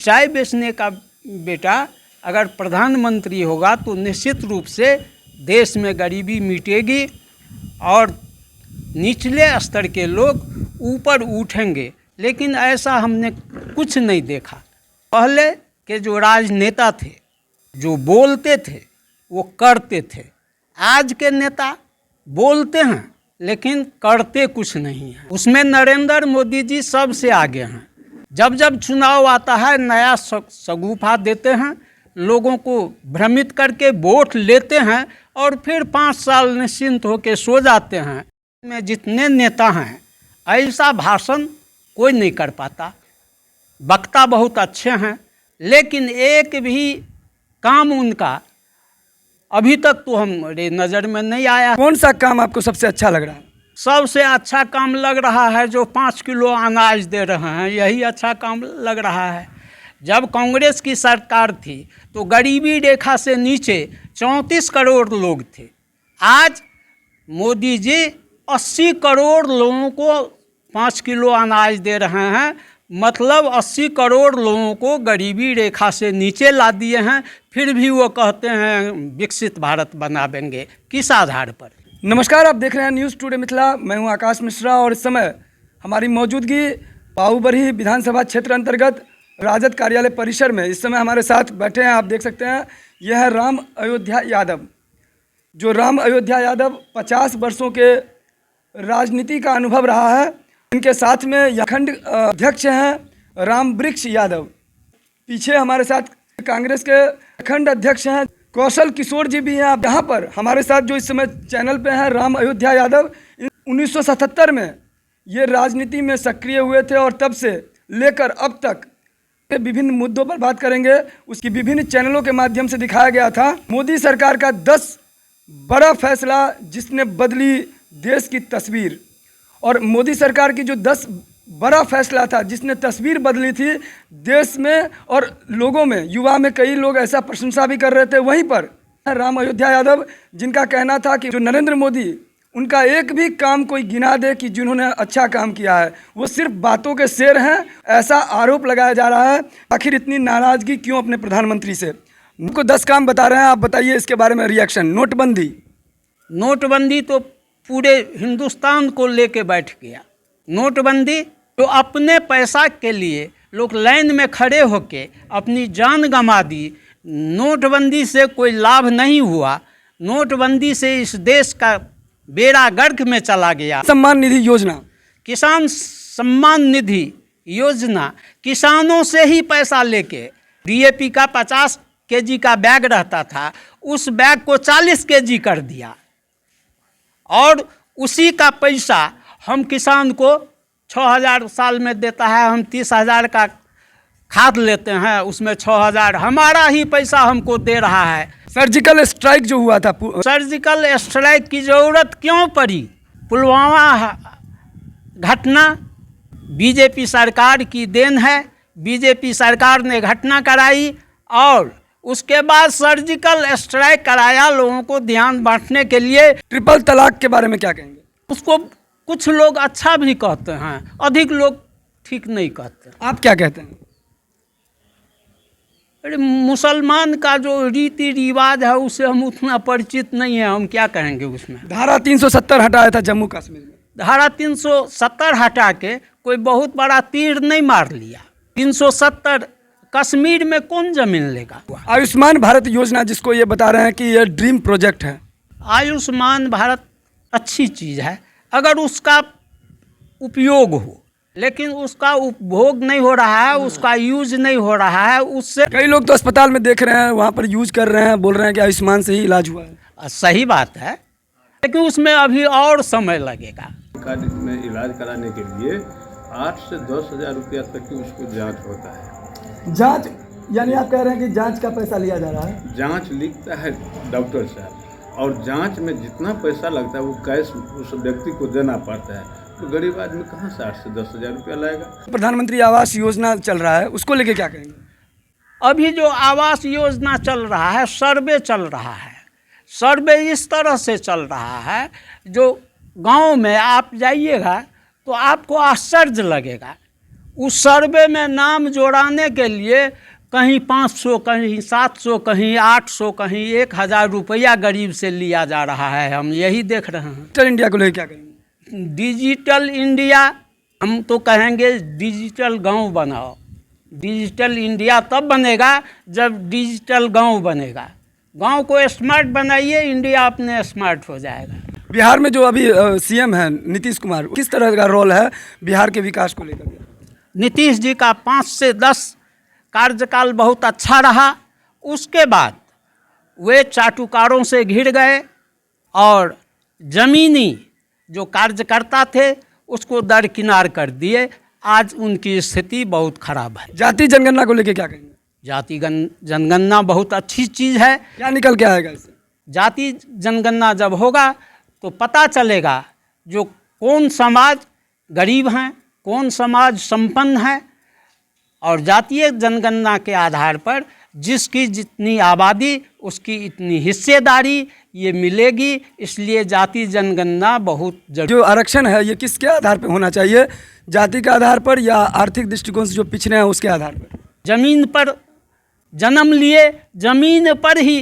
चाय बेचने का बेटा अगर प्रधानमंत्री होगा तो निश्चित रूप से देश में गरीबी मिटेगी और निचले स्तर के लोग ऊपर उठेंगे। लेकिन ऐसा हमने कुछ नहीं देखा। पहले के जो राजनेता थे, जो बोलते थे वो करते थे। आज के नेता बोलते हैं लेकिन करते कुछ नहीं हैं। उसमें नरेंद्र मोदी जी सबसे आगे हैं। जब जब चुनाव आता है नया शगुफा देते हैं, लोगों को भ्रमित करके वोट लेते हैं और फिर 5 साल निश्चिंत होकर सो जाते हैं। में जितने नेता हैं ऐसा भाषण कोई नहीं कर पाता। वक्ता बहुत अच्छे हैं लेकिन एक भी काम उनका अभी तक तो हमारे नज़र में नहीं आया। कौन सा काम आपको सबसे अच्छा लग रहा है? सबसे अच्छा काम लग रहा है जो 5 किलो अनाज दे रहे हैं, यही अच्छा काम लग रहा है। जब कांग्रेस की सरकार थी तो गरीबी रेखा से नीचे 34 करोड़ लोग थे। आज मोदी जी 80 करोड़ लोगों को 5 किलो अनाज दे रहे हैं। मतलब 80 करोड़ लोगों को गरीबी रेखा से नीचे ला दिए हैं। फिर भी वो कहते हैं विकसित भारत बनाएंगे। किस आधार पर? नमस्कार, आप देख रहे हैं न्यूज़ टुडे मिथिला। मैं हूं आकाश मिश्रा और इस समय हमारी मौजूदगी बाबूबरही विधानसभा क्षेत्र अंतर्गत राजद कार्यालय परिसर में इस समय हमारे साथ बैठे हैं। आप देख सकते हैं यह है राम अयोध्या यादव। जो राम अयोध्या यादव 50 वर्षों के राजनीति का अनुभव रहा है। इनके साथ में अखंड अध्यक्ष हैं राम वृक्ष यादव। पीछे हमारे साथ कांग्रेस के अखंड अध्यक्ष हैं कौशल किशोर जी भी हैं। आप यहाँ पर हमारे साथ जो इस समय चैनल पे हैं राम अयोध्या यादव 1977 में ये राजनीति में सक्रिय हुए थे और तब से लेकर अब तक विभिन्न मुद्दों पर बात करेंगे। उसकी विभिन्न चैनलों के माध्यम से दिखाया गया था मोदी सरकार का 10 बड़ा फैसला जिसने बदली देश की तस्वीर। और मोदी सरकार की जो 10 बड़ा फैसला था जिसने तस्वीर बदली थी देश में और लोगों में, युवा में कई लोग ऐसा प्रशंसा भी कर रहे थे। वहीं पर राम अयोध्या यादव जिनका कहना था कि जो नरेंद्र मोदी उनका एक भी काम कोई गिना दे कि जिन्होंने अच्छा काम किया है, वो सिर्फ बातों के शेर हैं, ऐसा आरोप लगाया जा रहा है। आखिर इतनी नाराज़गी क्यों अपने प्रधानमंत्री से? उनको 10 काम बता रहे हैं, आप बताइए इसके बारे में रिएक्शन। नोटबंदी तो पूरे हिंदुस्तान को लेके बैठ गया। नोटबंदी तो अपने पैसा के लिए लोग लाइन में खड़े होके अपनी जान गंवा दी। नोटबंदी से कोई लाभ नहीं हुआ। नोटबंदी से इस देश का बेड़ा गर्क में चला गया। सम्मान निधि योजना, किसान सम्मान निधि योजना, किसानों से ही पैसा लेके डीएपी का 50 केजी का बैग रहता था, उस बैग को 40 केजी कर दिया और उसी का पैसा हम किसान को 6000 साल में देता है। हम 30,000 का खाद लेते हैं, उसमें 6000 हमारा ही पैसा हमको दे रहा है। सर्जिकल स्ट्राइक जो हुआ था, सर्जिकल स्ट्राइक की ज़रूरत क्यों पड़ी? पुलवामा घटना बीजेपी सरकार की देन है। बीजेपी सरकार ने घटना कराई और उसके बाद सर्जिकल स्ट्राइक कराया लोगों को ध्यान बांटने के लिए। ट्रिपल तलाक के बारे में क्या कहेंगे? उसको कुछ लोग अच्छा भी कहते हैं, अधिक लोग ठीक नहीं कहते। आप क्या कहते हैं? अरे मुसलमान का जो रीति रिवाज है उससे हम उतना परिचित नहीं है, हम क्या कहेंगे उसमें। धारा 370 हटाया था जम्मू कश्मीर में। धारा 370 हटा के कोई बहुत बड़ा तीर नहीं मार लिया। 370 कश्मीर में कौन जमीन लेगा? आयुष्मान भारत योजना जिसको ये बता रहे हैं कि ये ड्रीम प्रोजेक्ट है। आयुष्मान भारत अच्छी चीज़ है अगर उसका उपयोग हो, लेकिन उसका उपभोग नहीं हो रहा है, उसका यूज नहीं हो रहा है। उससे कई लोग तो अस्पताल में देख रहे हैं, वहाँ पर यूज कर रहे हैं, बोल रहे हैं कि आयुष्मान से ही इलाज हुआ है। सही बात है लेकिन उसमें अभी और समय लगेगा। में इलाज कराने के लिए 8 से 10,000 रुपया तक की उसको जांच होता है। जांच यानी आप कह रहे हैं कि जांच का पैसा लिया जा रहा है? जांच लिखता है डॉक्टर साहब और जांच में जितना पैसा लगता है वो कैश उस व्यक्ति को देना पड़ता है। तो गरीब आदमी कहाँ से 8 से 10,000 रुपया लाएगा? प्रधानमंत्री आवास योजना चल रहा है, उसको लेके क्या कहेंगे? अभी जो आवास योजना चल रहा है, सर्वे चल रहा है। सर्वे इस तरह से चल रहा है, जो गांव में आप जाइएगा तो आपको आश्चर्य लगेगा। उस सर्वे में नाम जोड़ाने के लिए कहीं 500, कहीं 700, कहीं 800, कहीं 1000 रुपया गरीब से लिया जा रहा है। हम यही देख रहे हैं। डिजिटल इंडिया को लेकर क्या कहेंगे? डिजिटल इंडिया, हम तो कहेंगे डिजिटल गांव बनाओ। डिजिटल इंडिया तब बनेगा जब डिजिटल गांव बनेगा। गांव को स्मार्ट बनाइए, इंडिया अपने स्मार्ट हो जाएगा। बिहार में जो अभी सीएम है नीतीश कुमार, किस तरह का रोल है बिहार के विकास को लेकर? नीतीश जी का 5 से 10 कार्यकाल बहुत अच्छा रहा। उसके बाद वे चाटुकारों से घिर गए और ज़मीनी जो कार्यकर्ता थे उसको दरकिनार कर दिए। आज उनकी स्थिति बहुत खराब है। जाति जनगणना को लेकर क्या कहेंगे? जाति जनगणना बहुत अच्छी चीज़ है। क्या निकल के आएगा इससे? जाति जनगणना जब होगा तो पता चलेगा जो कौन समाज गरीब हैं, कौन समाज संपन्न है, और जातीय जनगणना के आधार पर जिसकी जितनी आबादी उसकी इतनी हिस्सेदारी ये मिलेगी। इसलिए जाति जनगणना बहुत जरूरी। जो आरक्षण है ये किसके आधार पर होना चाहिए? जाति के आधार पर या आर्थिक दृष्टिकोण से जो पिछड़े हैं उसके आधार पर? जमीन पर जन्म लिए, जमीन पर ही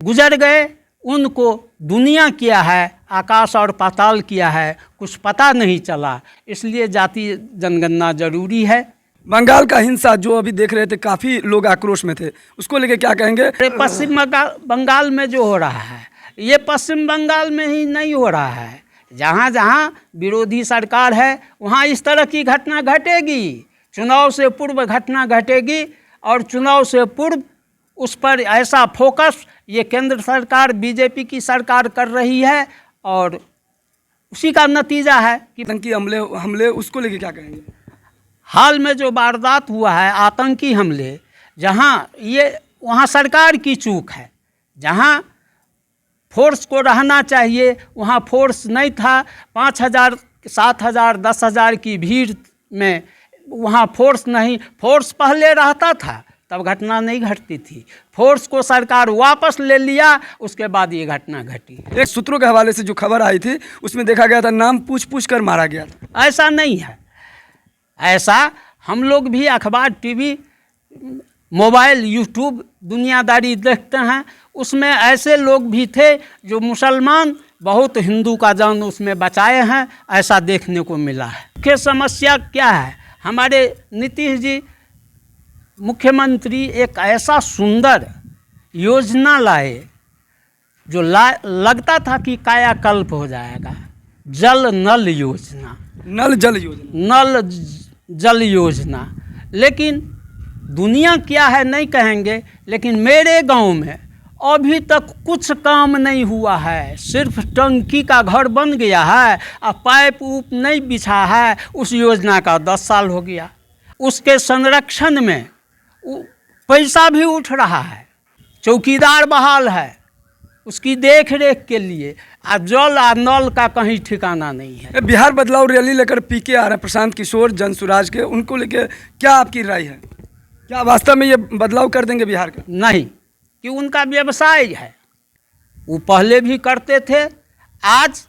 गुजर गए, उनको दुनिया किया है, आकाश और पाताल किया है, कुछ पता नहीं चला। इसलिए जाति जनगणना जरूरी है। बंगाल का हिंसा जो अभी देख रहे थे, काफ़ी लोग आक्रोश में थे, उसको लेके क्या कहेंगे? पश्चिम बंगाल में जो हो रहा है ये पश्चिम बंगाल में ही नहीं हो रहा है। जहाँ जहाँ विरोधी सरकार है वहाँ इस तरह की घटना घटेगी। चुनाव से पूर्व घटना घटेगी और चुनाव से पूर्व उस पर ऐसा फोकस ये केंद्र सरकार बीजेपी की सरकार कर रही है और उसी का नतीजा है कि आतंकी हमले उसको लेके क्या कहेंगे? हाल में जो वारदात हुआ है आतंकी हमले, जहाँ ये वहाँ सरकार की चूक है। जहाँ फोर्स को रहना चाहिए वहाँ फोर्स नहीं था। 5000, 7000, 10,000 की भीड़ में वहाँ फोर्स नहीं। फोर्स पहले रहता था तब घटना नहीं घटती थी। फोर्स को सरकार वापस ले लिया, उसके बाद ये घटना घटी। एक सूत्रों के हवाले से जो खबर आई थी उसमें देखा गया था नाम पूछ कर मारा गया था। ऐसा नहीं है। ऐसा हम लोग भी अखबार, टीवी, मोबाइल, यूट्यूब दुनियादारी देखते हैं। उसमें ऐसे लोग भी थे जो मुसलमान बहुत हिंदू का जान उसमें बचाए हैं, ऐसा देखने को मिला है। मुख्य समस्या क्या है? हमारे नीतीश जी मुख्यमंत्री एक ऐसा सुंदर योजना लाए जो लगता था कि कायाकल्प हो जाएगा। जल नल योजना, नल जल योजना, नल जल योजना। लेकिन दुनिया क्या है नहीं कहेंगे, लेकिन मेरे गांव में अभी तक कुछ काम नहीं हुआ है। सिर्फ टंकी का घर बन गया है और पाइप ऊप नहीं बिछा है। उस योजना का 10 साल हो गया। उसके संरक्षण में पैसा भी उठ रहा है, चौकीदार बहाल है उसकी देख रेख के लिए, और जल और नल का कहीं ठिकाना नहीं है। बिहार बदलाव रैली लेकर पीके आ रहे हैं प्रशांत किशोर जनसुराज के, उनको लेकर क्या आपकी राय है? क्या वास्तव में ये बदलाव कर देंगे बिहार का? नहीं, कि उनका व्यवसाय है, वो पहले भी करते थे। आज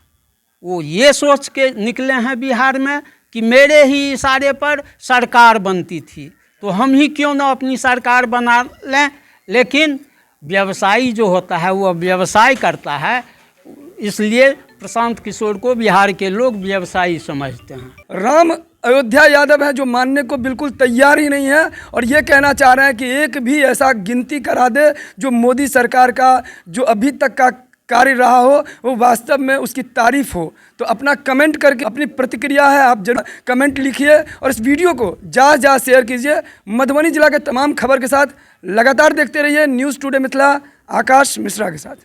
वो ये सोच के निकले हैं बिहार में कि मेरे ही इशारे पर सरकार बनती थी तो हम ही क्यों ना अपनी सरकार बना लें। लेकिन व्यवसायी जो होता है वो व्यवसाय करता है, इसलिए प्रशांत किशोर को बिहार के लोग व्यवसायी समझते हैं। राम अयोध्या यादव है जो मानने को बिल्कुल तैयार ही नहीं है और ये कहना चाह रहे हैं कि एक भी ऐसा गिनती करा दे जो मोदी सरकार का जो अभी तक का कार्य रहा हो वो वास्तव में उसकी तारीफ हो। तो अपना कमेंट करके अपनी प्रतिक्रिया है आप जरूर कमेंट लिखिए और इस वीडियो को ज़्यादा शेयर कीजिए। मधुबनी जिला के तमाम खबर के साथ लगातार देखते रहिए न्यूज़ टुडे मिथिला आकाश मिश्रा के साथ।